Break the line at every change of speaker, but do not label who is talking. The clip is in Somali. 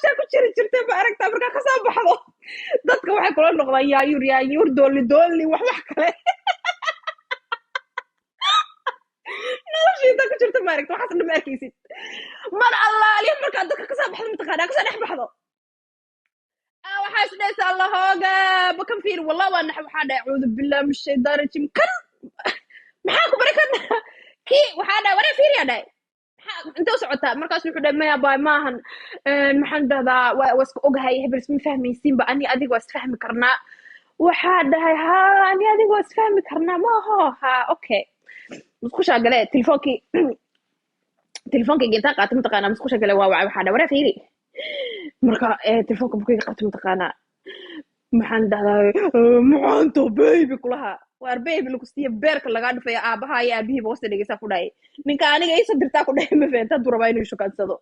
calooshaa ku jiri jirtay ma aragtaa markaa kasoo baxdo dadka waxay kula noqdaan yaayuur dooli wax kale noloshiida ku jirta ma aragta waxaas dhan ma arkaysid mar allaaliya markaa dadka kasoo baxdo mataqaanaa kasoo dhex baxdo waxaa isdhaysa allahooga bakan fiir wallah waa nax waxaa dhahay acuudu billahi min shaytaan rajim kan maxaa ku bari kan kii waxaa dhahay waree fiiriyaa dhahay انت وسعتها مركز وحده ما باي ماهن محن دهدا واسك اوغهاي هبرس ما فهميسين با اني اديق واس فهمي كرنا وحده ها اني اديق واس فهمي كرنا ما هو ها اوكي مسخوشا قال تليفونكي جيتا قاتم تقانا مسخوشا قال واو وحده ورا فيري مركا تليفونك بكي قاتم تقانا محن دهدا معانتو بيبي كلها واربيبي لو كستيه beerka laga dhufay aabaha iyo aabihiiba wasta dhigaysa ku dhaay ninka aniga ay sadirtaa ku dhaay ma fahantaa duraba inuu shukansado